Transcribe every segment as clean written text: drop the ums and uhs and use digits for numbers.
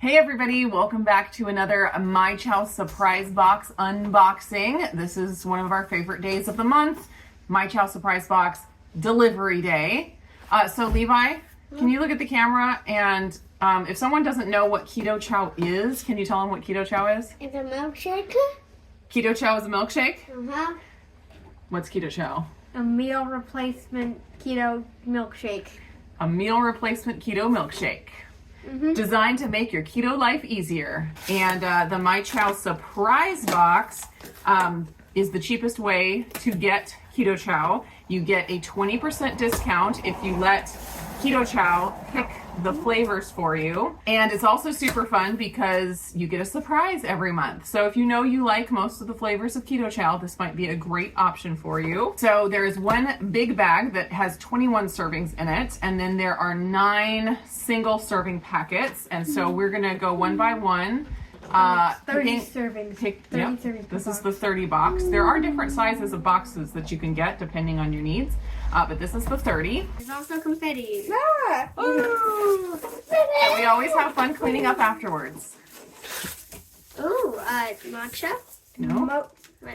Hey everybody, welcome back to another myChow surprise box unboxing. This is one of our favorite days of the month, myChow surprise box delivery day. So Levi, can you look at the camera and if someone doesn't know what Keto Chow is, can you tell them what Keto Chow is? It's a milkshake. Keto Chow is a milkshake? Uh-huh. What's Keto Chow? A meal replacement keto milkshake. A meal replacement keto milkshake. Designed to make your keto life easier. And the myChow surprise box is the cheapest way to get Keto Chow. You get a 20% discount if you let Keto Chow pick the flavors for you. And it's also super fun because you get a surprise every month. So if you know you like most of the flavors of Keto Chow, this might be a great option for you. So there is one big bag that has 21 servings in it, and then there are 9 single serving packets. And so we're gonna go one by one. 30 servings. 30 servings. This is the 30 box. There are different sizes of boxes that you can get depending on your needs, but this is the 30. There's also confetti. Ooh. And we always have fun cleaning up afterwards. Ooh, matcha? No.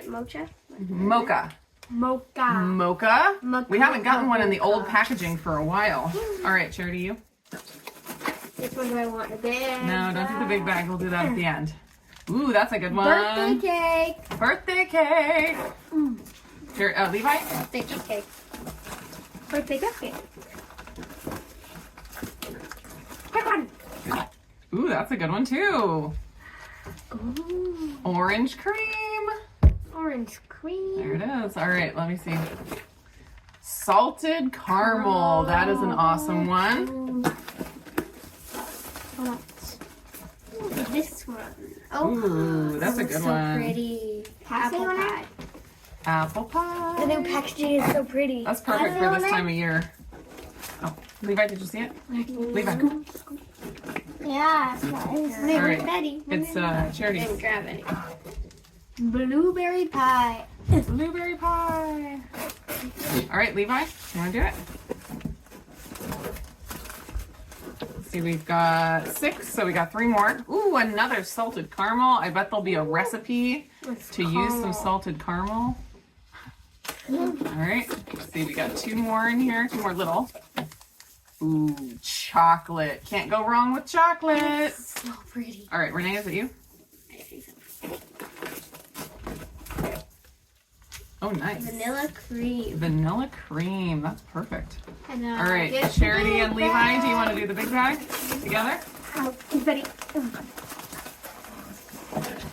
Mocha? Mocha. Mocha. Mocha. Mocha. We haven't gotten one in the old packaging for a while. All right, Charity, you? This one do I want a big No, don't do the big bag. We'll do that at the end. Ooh, that's a good one. Birthday cake. Birthday cake. Here, Levi? Birthday cake. Birthday cupcake. Pick one. Ooh, that's a good one too. Ooh. Orange cream. Orange cream. There it is. All right, let me see. Salted caramel. That is an awesome one. This one. Ooh, that's a good so one. Pretty. Apple pie. Apple pie. The new packaging is so pretty. That's perfect for this time of year. Oh, Levi, did you see it? Levi. Yeah. All right. It's Charity. Didn't grab any. Blueberry pie. Blueberry pie. All right, Levi, you want to do it? Let's see, we've got 6, so we got 3 more. Ooh, another salted caramel. I bet there'll be a recipe to use some salted caramel. All right, let's see, we got 2 more in here, 2 more little. Ooh, chocolate. Can't go wrong with chocolate. So pretty. All right, Renee, is it you? Oh, nice. Vanilla cream. Vanilla cream. That's perfect. And, All right, Charity and Levi, do you want to do the big bag together? Confetti.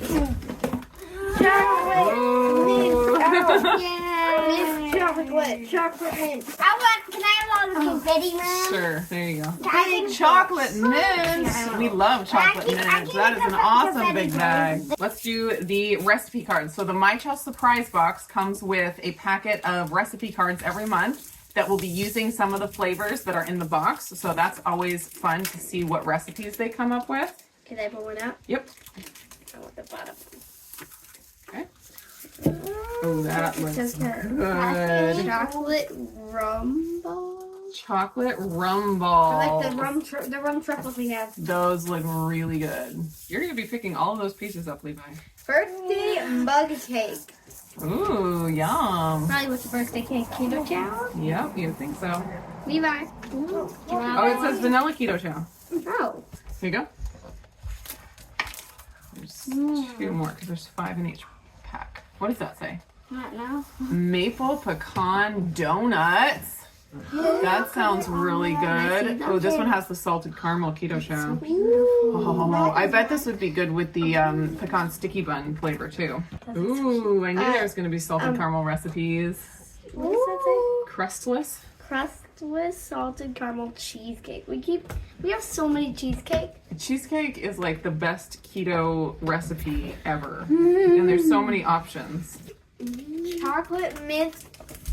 Ooh. Chocolate mint. Can I have all the confetti, Mom? Sure, there you go. I think Chocolate mints. We love chocolate mints. That is an awesome big bag. Let's do the recipe cards. So the myChow surprise box comes with a packet of recipe cards every month that will be using some of the flavors that are in the box. So that's always fun to see what recipes they come up with. Can I pull one out? Yep. I want the bottom. Okay. Oh, that looks Says good. Chocolate rum balls. Chocolate rum balls. I like the rum truffles we have. Those look really good. You're going to be picking all of those pieces up, Levi. Birthday mug cake. Ooh, yum. Probably what's the birthday cake? Keto Chow? Yep, you think so. Levi. Oh, it says vanilla keto chow. Oh. Here you go. There's 2 more because there's 5 in each pack. What does that say? Not now. Maple pecan donuts. That sounds really good. Oh, this one has the salted caramel keto chow. Oh, I bet this would be good with the pecan sticky bun flavor too. Ooh, I knew there was going to be salted caramel recipes. What does that Crustless. say? Crustless salted caramel cheesecake. We have so many cheesecake. Cheesecake is like the best keto recipe ever. And there's so many options. Chocolate mint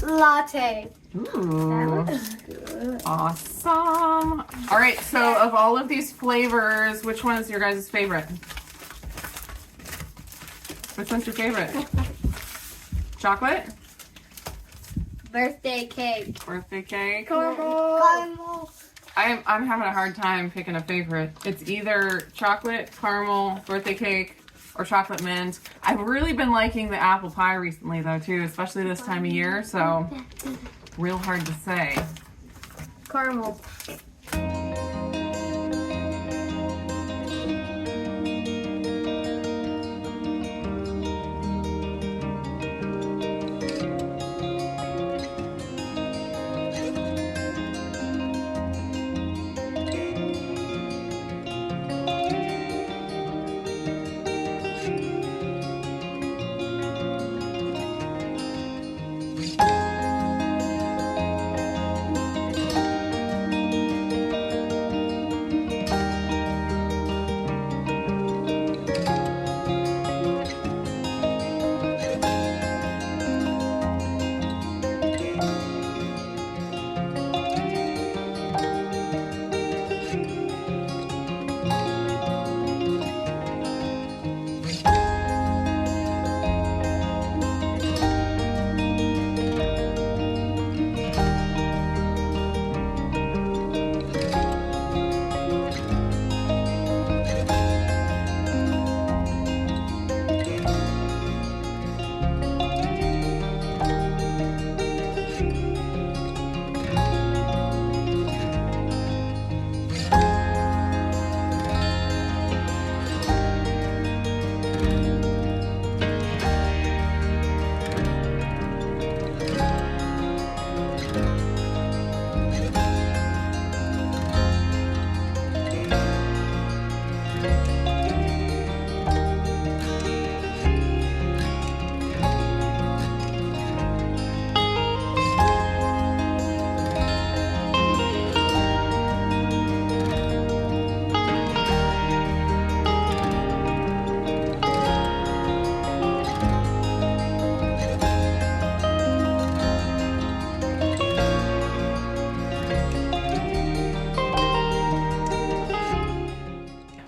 latte. Ooh. Good. Awesome. All right, so of all of these flavors, which one is your guys' favorite? Which one's your favorite? Chocolate? Birthday cake. Birthday cake? Caramel. I'm having a hard time picking a favorite. It's either chocolate caramel birthday cake or chocolate mint. I've really been liking the apple pie recently though too, especially this time of year, so real hard to say. Caramel.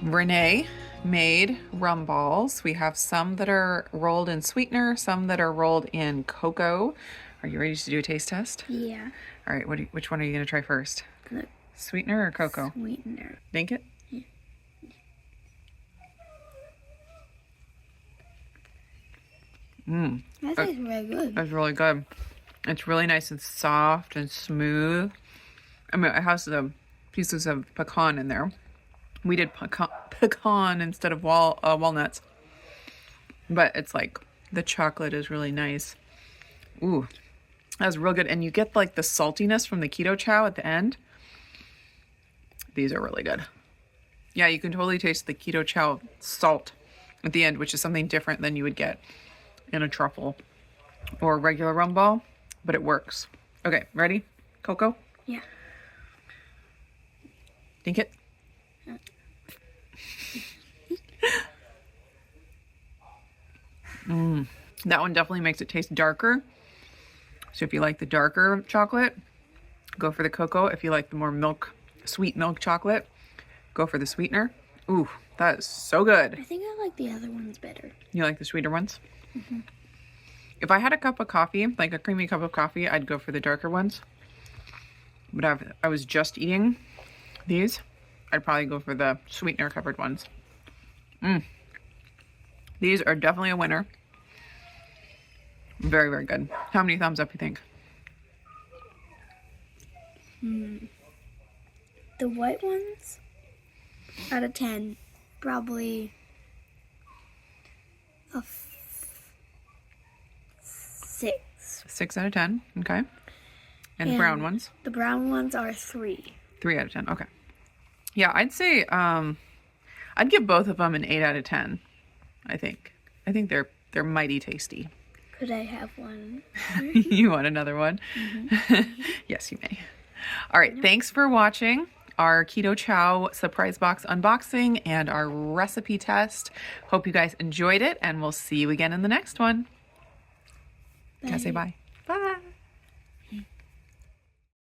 Renee made rum balls. We have some that are rolled in sweetener, some that are rolled in cocoa. Are you ready to do a taste test? Yeah. All right, which one are you going to try first? The Sweetener or cocoa? sweetener. Think it? Yeah. That tastes really good. That's really good. It's really nice and soft and smooth. I mean, it has the pieces of pecan in there. We did pecan instead of walnuts. But it's like the chocolate is really nice. Ooh, that's real good. And you get like the saltiness from the keto chow at the end. These are really good. Yeah, you can totally taste the keto chow salt at the end, which is something different than you would get in a truffle or a regular rum ball, but it works. Okay, ready? Cocoa? Yeah. Think it? That one definitely makes it taste darker. So if you like the darker chocolate, go for the cocoa. If you like the more sweet milk chocolate, go for the sweetener. Ooh, that is so good. I think I like the other ones better. You like the sweeter ones? Mm-hmm. If I had a cup of coffee, like a creamy cup of coffee, I'd go for the darker ones. But if I was just eating these, I'd probably go for the sweetener covered ones. These are definitely a winner. Very, very good. How many thumbs up you think? The white ones, out of 10, probably a 6. 6 out of 10. Okay. And brown ones? The brown ones are 3. 3 out of 10. Okay. Yeah, I'd say I'd give both of them an 8 out of 10. I think they're mighty tasty. Could I have one? You want another one? Yes, you may. All right. Thanks for watching our Keto Chow surprise box unboxing and our recipe test. Hope you guys enjoyed it, and we'll see you again in the next one. Can I say bye?